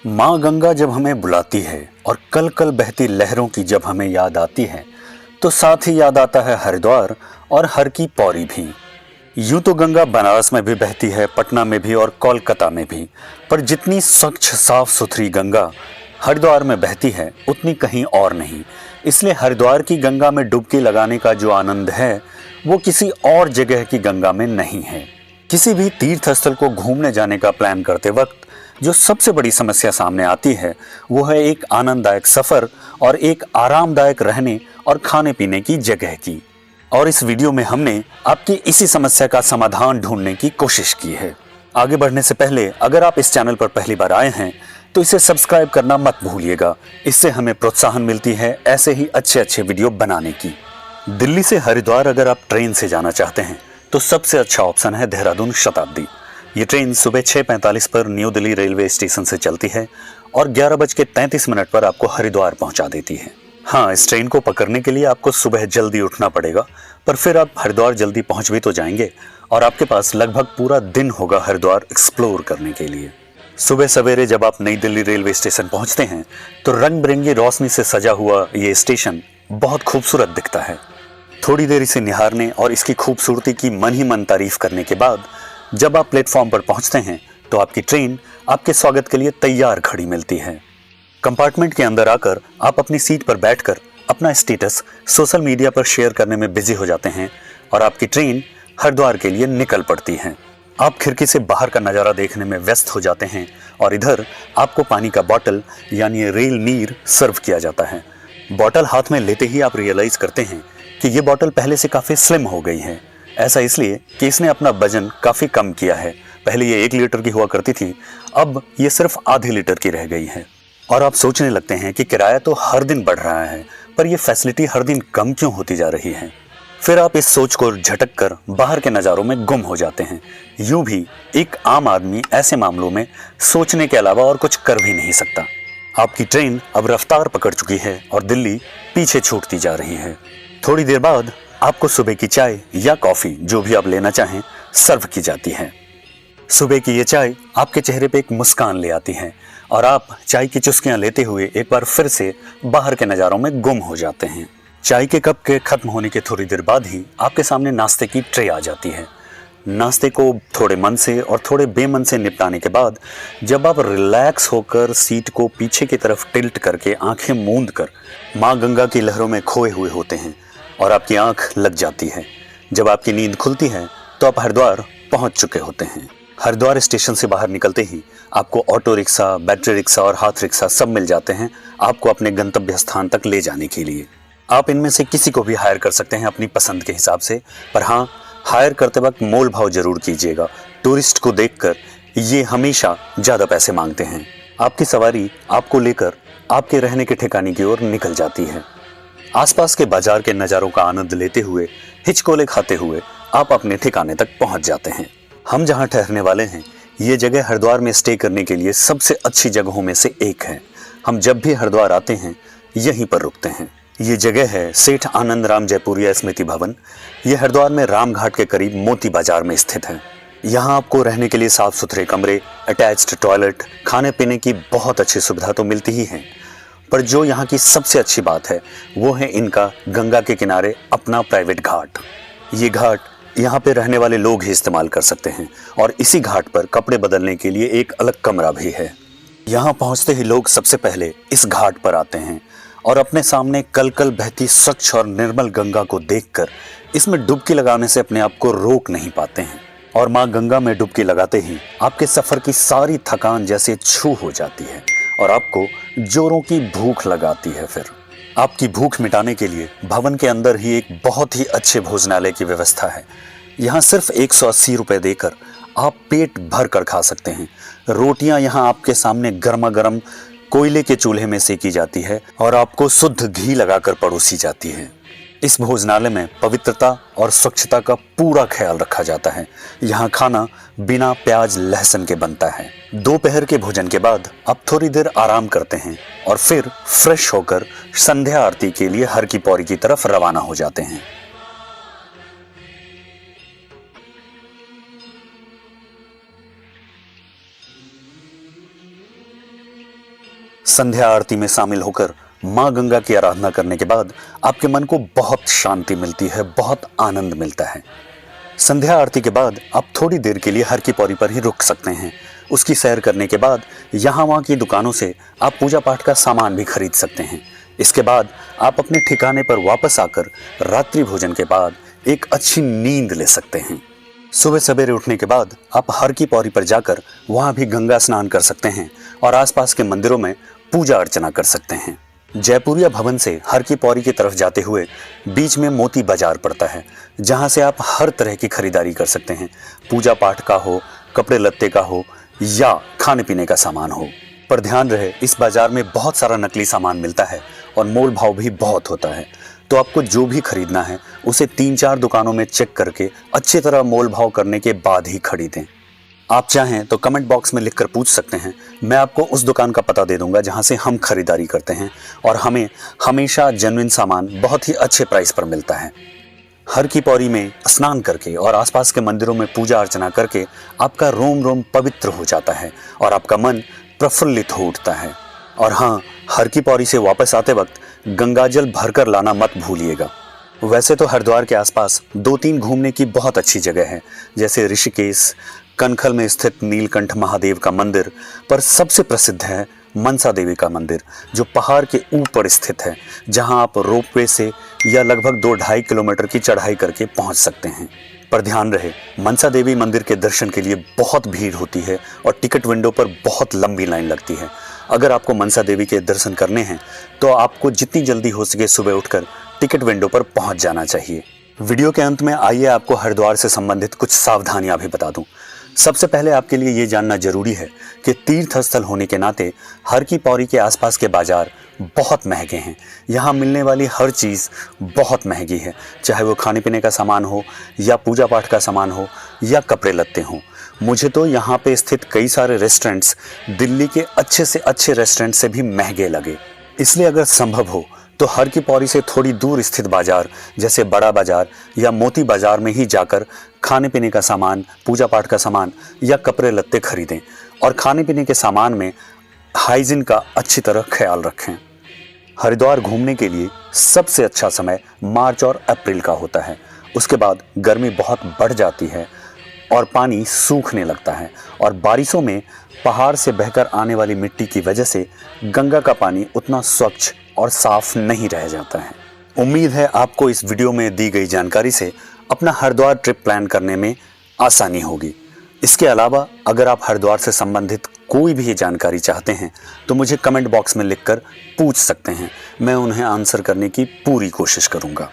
माँ गंगा जब हमें बुलाती है और कल कल बहती लहरों की जब हमें याद आती है, तो साथ ही याद आता है हरिद्वार और हर की पौड़ी भी। यूं तो गंगा बनारस में भी बहती है, पटना में भी और कोलकाता में भी, पर जितनी स्वच्छ साफ सुथरी गंगा हरिद्वार में बहती है उतनी कहीं और नहीं। इसलिए हरिद्वार की गंगा में डुबकी लगाने का जो आनंद है वो किसी और जगह की गंगा में नहीं है। किसी भी तीर्थ स्थल को घूमने जाने का प्लान करते वक्त जो सबसे बड़ी समस्या सामने आती है वो है एक आनंददायक सफर और एक आरामदायक रहने और खाने पीने की जगह की। और इस वीडियो में हमने आपकी इसी समस्या का समाधान ढूंढने की कोशिश की है। आगे बढ़ने से पहले अगर आप इस चैनल पर पहली बार आए हैं तो इसे सब्सक्राइब करना मत भूलिएगा। इससे हमें प्रोत्साहन मिलती है ऐसे ही अच्छे अच्छे वीडियो बनाने की। दिल्ली से हरिद्वार अगर आप ट्रेन से जाना चाहते हैं तो सबसे अच्छा ऑप्शन है देहरादून शताब्दी। ये ट्रेन सुबह 6:45 पर न्यू दिल्ली रेलवे स्टेशन से चलती है और 11:33 पर आपको हरिद्वार पहुंचा देती है। हाँ, इस ट्रेन को पकड़ने के लिए आपको सुबह जल्दी उठना पड़ेगा, पर फिर आप हरिद्वार जल्दी पहुंच भी तो जाएंगे और आपके पास लगभग पूरा दिन होगा हरिद्वार एक्सप्लोर करने के लिए। सुबह सवेरे जब आप नई दिल्ली रेलवे स्टेशन पहुंचते हैं तो रंग बिरंगी रोशनी से सजा हुआ ये स्टेशन बहुत खूबसूरत दिखता है। थोड़ी देर इसे निहारने और इसकी खूबसूरती की मन ही मन तारीफ करने के बाद जब आप प्लेटफॉर्म पर पहुंचते हैं तो आपकी ट्रेन आपके स्वागत के लिए तैयार खड़ी मिलती है। कंपार्टमेंट के अंदर आकर आप अपनी सीट पर बैठकर अपना स्टेटस सोशल मीडिया पर शेयर करने में बिजी हो जाते हैं और आपकी ट्रेन हरिद्वार के लिए निकल पड़ती है। आप खिड़की से बाहर का नज़ारा देखने में व्यस्त हो जाते हैं और इधर आपको पानी का बॉटल यानी रेल नीर सर्व किया जाता है। बॉटल हाथ में लेते ही आप रियलाइज करते हैं कि ये बॉटल पहले से काफ़ी स्लिम हो गई है। ऐसा इसलिए कि इसने अपना वजन काफ़ी कम किया है। पहले ये 1 लीटर की हुआ करती थी, अब ये सिर्फ आधे लीटर की रह गई है। और आप सोचने लगते हैं कि किराया तो हर दिन बढ़ रहा है, पर यह फैसिलिटी हर दिन कम क्यों होती जा रही है। फिर आप इस सोच को झटक कर बाहर के नज़ारों में गुम हो जाते हैं। यूं भी एक आम आदमी ऐसे मामलों में सोचने के अलावा और कुछ कर भी नहीं सकता। आपकी ट्रेन अब रफ्तार पकड़ चुकी है और दिल्ली पीछे छूटती जा रही है। थोड़ी देर बाद आपको सुबह की चाय या कॉफ़ी जो भी आप लेना चाहें सर्व की जाती है। सुबह की ये चाय आपके चेहरे पे एक मुस्कान ले आती है और आप चाय की चुस्कियां लेते हुए एक बार फिर से बाहर के नज़ारों में गुम हो जाते हैं। चाय के कप के खत्म होने के थोड़ी देर बाद ही आपके सामने नाश्ते की ट्रे आ जाती है। नाश्ते को थोड़े मन से और थोड़े बेमन से निपटाने के बाद जब आप रिलैक्स होकर सीट को पीछे की तरफ टिल्ट करके आंखें मूंद कर माँ गंगा की लहरों में खोए हुए होते हैं और आपकी आंख लग जाती है। जब आपकी नींद खुलती है तो आप हरिद्वार पहुंच चुके होते हैं। हरिद्वार स्टेशन से बाहर निकलते ही आपको ऑटो रिक्शा, बैटरी रिक्शा और हाथ रिक्शा सब मिल जाते हैं आपको अपने गंतव्य स्थान तक ले जाने के लिए। आप इनमें से किसी को भी हायर कर सकते हैं अपनी पसंद के हिसाब से, पर हाँ, हायर करते वक्त मोल भाव जरूर कीजिएगा। टूरिस्ट को देखकर ये हमेशा ज़्यादा पैसे मांगते हैं। आपकी सवारी आपको लेकर आपके रहने के ठिकाने की ओर निकल जाती है। आसपास के बाजार के नज़ारों का आनंद लेते हुए, हिचकोले खाते हुए आप अपने ठिकाने तक पहुंच जाते हैं। हम जहां ठहरने वाले हैं ये जगह हरिद्वार में स्टे करने के लिए सबसे अच्छी जगहों में से एक है। हम जब भी हरिद्वार आते हैं यहीं पर रुकते हैं। ये जगह है सेठ आनंद राम जयपुरिया स्मृति भवन। ये हरिद्वार में राम घाट के करीब मोती बाजार में स्थित है। यहाँ आपको रहने के लिए साफ सुथरे कमरे, अटैच्ड टॉयलेट, खाने पीने की बहुत अच्छी सुविधा तो मिलती ही है, पर जो यहाँ की सबसे अच्छी बात है वो है इनका गंगा के किनारे अपना प्राइवेट घाट। ये घाट यहाँ पे रहने वाले लोग ही इस्तेमाल कर सकते हैं और इसी घाट पर कपड़े बदलने के लिए एक अलग कमरा भी है। यहाँ पहुँचते ही लोग सबसे पहले इस घाट पर आते हैं और अपने सामने कल कल बहती स्वच्छ और निर्मल गंगा को देखकर इसमें डुबकी लगाने से अपने आप को रोक नहीं पाते हैं। और माँ गंगा में डुबकी लगाते ही आपके सफ़र की सारी थकान जैसे छू हो जाती है और आपको जोरों की भूख लगाती है। फिर आपकी भूख मिटाने के लिए भवन के अंदर ही एक बहुत ही अच्छे भोजनालय की व्यवस्था है। यहाँ सिर्फ 180 रुपये देकर आप पेट भर कर खा सकते हैं। रोटियाँ यहाँ आपके सामने गर्मा गर्म कोयले के चूल्हे में सेकी जाती है और आपको शुद्ध घी लगाकर परोसी जाती है। इस भोजनालय में पवित्रता और स्वच्छता का पूरा ख्याल रखा जाता है। यहाँ खाना बिना प्याज लहसुन के बनता है। दोपहर के भोजन के बाद आप थोड़ी देर आराम करते हैं और फिर फ्रेश होकर संध्या आरती के लिए हर की पौड़ी की तरफ रवाना हो जाते हैं। संध्या आरती में शामिल होकर माँ गंगा की आराधना करने के बाद आपके मन को बहुत शांति मिलती है, बहुत आनंद मिलता है। संध्या आरती के बाद आप थोड़ी देर के लिए हर की पौड़ी पर ही रुक सकते हैं। उसकी सैर करने के बाद यहाँ वहाँ की दुकानों से आप पूजा पाठ का सामान भी खरीद सकते हैं। इसके बाद आप अपने ठिकाने पर वापस आकर रात्रि भोजन के बाद एक अच्छी नींद ले सकते हैं। सुबह सवेरे उठने के बाद आप हर की पौड़ी पर जाकर वहाँ भी गंगा स्नान कर सकते हैं और आसपास के मंदिरों में पूजा अर्चना कर सकते हैं। जयपुरिया भवन से हर की पौड़ी की तरफ जाते हुए बीच में मोती बाजार पड़ता है, जहाँ से आप हर तरह की खरीदारी कर सकते हैं। पूजा पाठ का हो, कपड़े लत्ते का हो या खाने पीने का सामान हो। पर ध्यान रहे, इस बाजार में बहुत सारा नकली सामान मिलता है और मोल भाव भी बहुत होता है। तो आपको जो भी खरीदना है उसे 3-4 दुकानों में चेक करके अच्छी तरह मोल भाव करने के बाद ही खरीदें। आप चाहें तो कमेंट बॉक्स में लिखकर पूछ सकते हैं, मैं आपको उस दुकान का पता दे दूंगा जहां से हम खरीदारी करते हैं और हमें हमेशा जेन्युइन सामान बहुत ही अच्छे प्राइस पर मिलता है। हर की पौड़ी में स्नान करके और आसपास के मंदिरों में पूजा अर्चना करके आपका रोम रोम पवित्र हो जाता है और आपका मन प्रफुल्लित हो उठता है। और हाँ, हर की पौड़ी से वापस आते वक्त गंगाजल भरकर लाना मत भूलिएगा। वैसे तो हरिद्वार के आसपास 2-3 घूमने की बहुत अच्छी जगह है, जैसे ऋषिकेश, कनखल में स्थित नीलकंठ महादेव का मंदिर, पर सबसे प्रसिद्ध है मनसा देवी का मंदिर, जो पहाड़ के ऊपर स्थित है, जहां आप रोपवे से या लगभग 2-2.5 किलोमीटर की चढ़ाई करके पहुंच सकते हैं। पर ध्यान रहे, मनसा देवी मंदिर के दर्शन के लिए बहुत भीड़ होती है और टिकट विंडो पर बहुत लंबी लाइन लगती है। अगर आपको मनसा देवी के दर्शन करने हैं तो आपको जितनी जल्दी हो सके सुबह उठकर टिकट विंडो पर पहुंच जाना चाहिए। वीडियो के अंत में आइए आपको हरिद्वार से संबंधित कुछ सावधानियां भी बता दूं। सबसे पहले आपके लिए ये जानना जरूरी है कि तीर्थ स्थल होने के नाते हर की पौड़ी के आसपास के बाजार बहुत महंगे हैं। यहाँ मिलने वाली हर चीज़ बहुत महंगी है, चाहे वो खाने पीने का सामान हो या पूजा पाठ का सामान हो या कपड़े लत्ते हों। मुझे तो यहाँ पे स्थित कई सारे रेस्टोरेंट्स दिल्ली के अच्छे से अच्छे रेस्टोरेंट से भी महंगे लगे। इसलिए अगर संभव हो तो हर की पौड़ी से थोड़ी दूर स्थित बाजार जैसे बड़ा बाजार या मोती बाजार में ही जाकर खाने पीने का सामान, पूजा पाठ का सामान या कपड़े लत्ते खरीदें और खाने पीने के सामान में हाइजीन का अच्छी तरह ख्याल रखें। हरिद्वार घूमने के लिए सबसे अच्छा समय मार्च और अप्रैल का होता है। उसके बाद गर्मी बहुत बढ़ जाती है और पानी सूखने लगता है और बारिशों में पहाड़ से बहकर आने वाली मिट्टी की वजह से गंगा का पानी उतना स्वच्छ और साफ नहीं रह जाता है। उम्मीद है आपको इस वीडियो में दी गई जानकारी से अपना हरिद्वार ट्रिप प्लान करने में आसानी होगी। इसके अलावा अगर आप हरिद्वार से संबंधित कोई भी जानकारी चाहते हैं तो मुझे कमेंट बॉक्स में लिखकर पूछ सकते हैं, मैं उन्हें आंसर करने की पूरी कोशिश करूंगा।